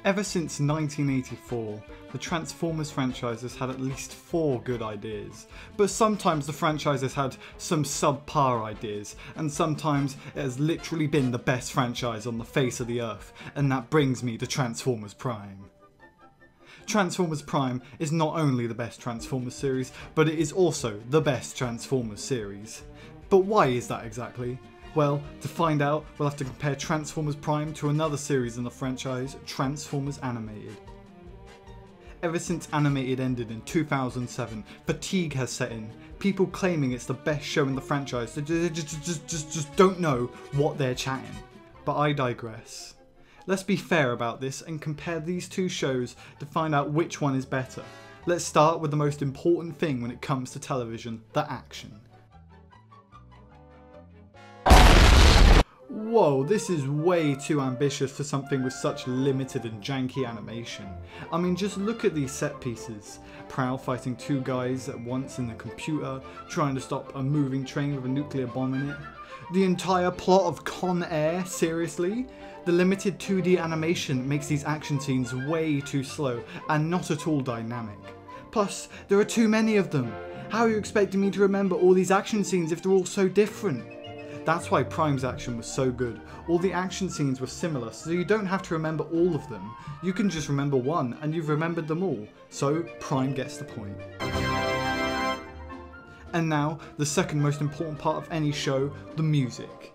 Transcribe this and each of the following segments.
Ever since 1984, the Transformers franchise has had at least 4 good ideas, but sometimes the franchise has had some subpar ideas, and sometimes it has literally been the best franchise on the face of the earth, and that brings me to Transformers Prime. Transformers Prime is not only the best Transformers series, but it is also the best Transformers series. But why is that exactly? Well, to find out, we'll have to compare Transformers Prime to another series in the franchise, Transformers Animated. Ever since Animated ended in 2007, fatigue has set in. People claiming it's the best show in the franchise, they just don't know what they're chatting. But I digress. Let's be fair about this and compare these two shows to find out which one is better. Let's start with the most important thing when it comes to television, the action. Whoa, this is way too ambitious for something with such limited and janky animation. I mean, just look at these set pieces. Prowl fighting 2 guys at once in the computer, trying to stop a moving train with a nuclear bomb in it. The entire plot of Con Air, seriously? The limited 2D animation makes these action scenes way too slow and not at all dynamic. Plus, there are too many of them. How are you expecting me to remember all these action scenes if they're all so different? That's why Prime's action was so good. All the action scenes were similar, so you don't have to remember all of them. You can just remember one, and you've remembered them all. So, Prime gets the point. And now, the second most important part of any show, the music.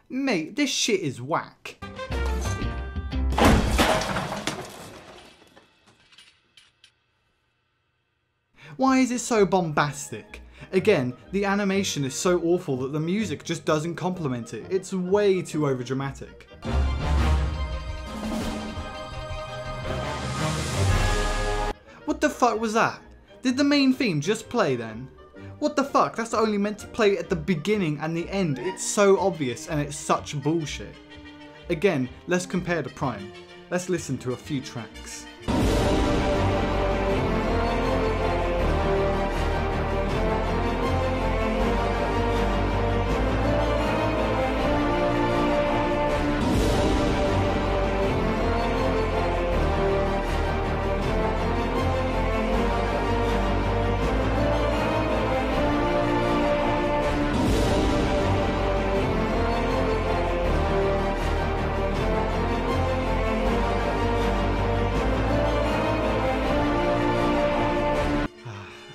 Mate, this shit is whack. Why is it so bombastic? Again, the animation is so awful that the music just doesn't complement it. It's way too overdramatic. What the fuck was that? Did the main theme just play then? What the fuck, that's only meant to play at the beginning and the end. It's so obvious and it's such bullshit. Again, let's compare to Prime. Let's listen to a few tracks.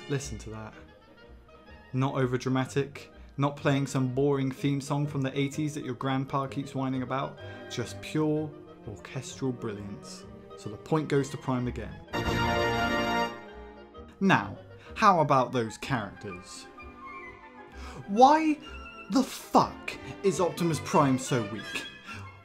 Listen to that. Not overdramatic, not playing some boring theme song from the 80s that your grandpa keeps whining about, just pure orchestral brilliance. So the point goes to Prime again. Now, how about those characters? Why the fuck is Optimus Prime so weak?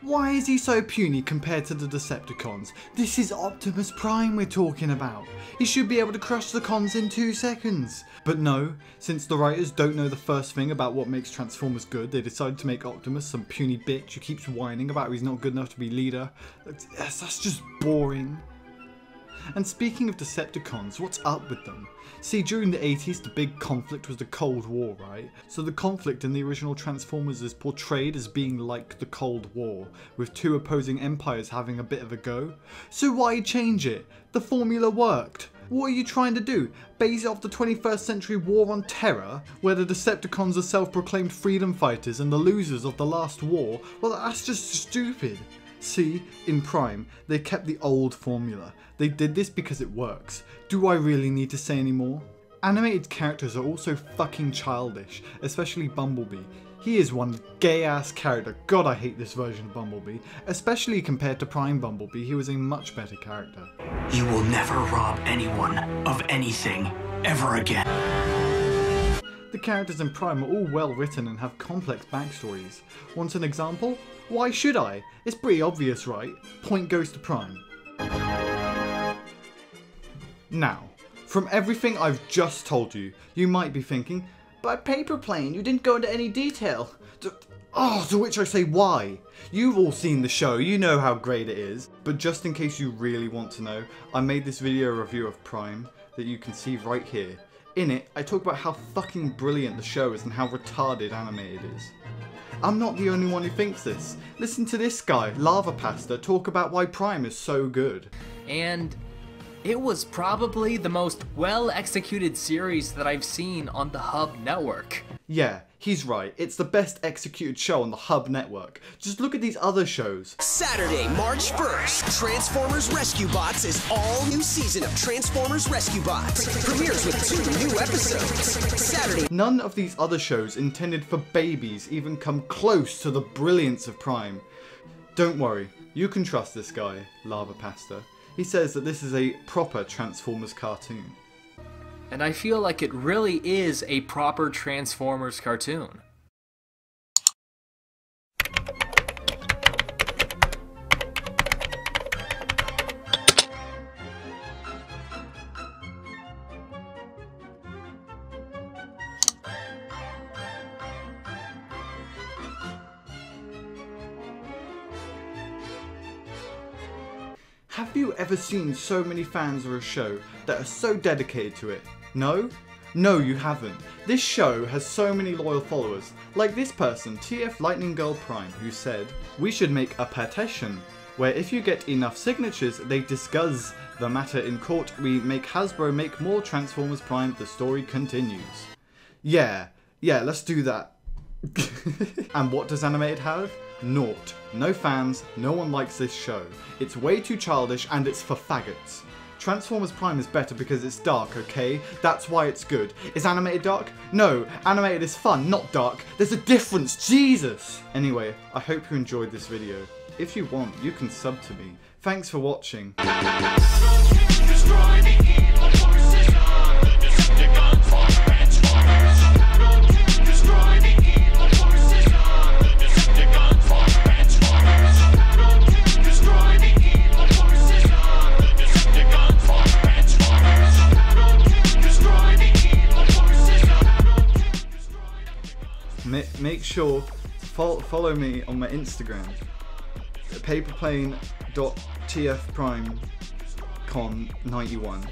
Why is he so puny compared to the Decepticons? This is Optimus Prime we're talking about. He should be able to crush the cons in 2 seconds. But no, since the writers don't know the first thing about what makes Transformers good, they decided to make Optimus some puny bitch who keeps whining about how he's not good enough to be leader. That's just boring. And speaking of Decepticons, what's up with them? See, during the 80s, the big conflict was the Cold War, right? So the conflict in the original Transformers is portrayed as being like the Cold War, with 2 opposing empires having a bit of a go. So why change it? The formula worked. What are you trying to do? Base it off the 21st century war on terror, where the Decepticons are self-proclaimed freedom fighters and the losers of the last war? Well, that's just stupid. See, in Prime, they kept the old formula. They did this because it works. Do I really need to say any more? Animated characters are also fucking childish, especially Bumblebee. He is one gay ass character. God, I hate this version of Bumblebee. Especially compared to Prime Bumblebee, he was a much better character. You will never rob anyone of anything ever again. The The characters in Prime are all well written and have complex backstories. Want an example? Why should I? It's pretty obvious, right? Point goes to Prime. Now, from everything I've just told you, you might be thinking, but Paper Plane, you didn't go into any detail. To which I say why? You've all seen the show, you know how great it is. But just in case you really want to know, I made this video review of Prime that you can see right here. In it, I talk about how fucking brilliant the show is and how retarded animated it is. I'm not the only one who thinks this. Listen to this guy, Lava Pasta, talk about why Prime is so good. And it was probably the most well-executed series that I've seen on the Hub Network. Yeah, he's right. It's the best executed show on the Hub Network. Just look at these other shows. Saturday, March 1st, Transformers Rescue Bots is all new season of Transformers Rescue Bots. Premieres with 2 new episodes. Saturday. None of these other shows intended for babies even come close to the brilliance of Prime. Don't worry, you can trust this guy, Lava Pasta. He says that this is a proper Transformers cartoon. And I feel like it really is a proper Transformers cartoon. Have you ever seen so many fans of a show that are so dedicated to it? No? No, you haven't. This show has so many loyal followers, like this person, TF Lightning Girl Prime, who said, "We should make a petition, where if you get enough signatures, they discuss the matter in court. We make Hasbro make more Transformers Prime, the story continues." Yeah, let's do that. And what does Animated have? Naught. No fans, no one likes this show. It's way too childish and it's for faggots. Transformers Prime is better because it's dark, okay? That's why it's good. Is Animated dark? No, Animated is fun, not dark. There's a difference, Jesus! Anyway, I hope you enjoyed this video. If you want, you can sub to me. Thanks for watching. Make sure to follow me on my Instagram, paperplane.tfprimecon91,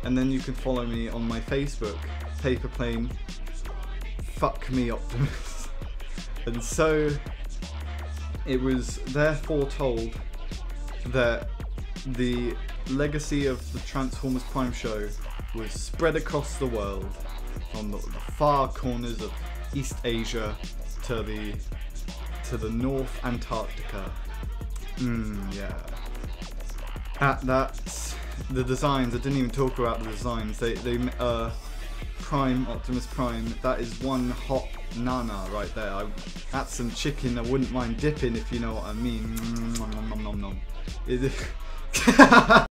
and then you can follow me on my Facebook, paperplane fuck me Optimus. And so it was therefore told that the legacy of the Transformers Prime show was spread across the world, from the far corners of East Asia to the North Antarctica. Yeah. That's the designs. I didn't even talk about the designs. They Prime, Optimus Prime. That is one hot nana right there. That's some chicken I wouldn't mind dipping, if you know what I mean. Nom nom nom nom.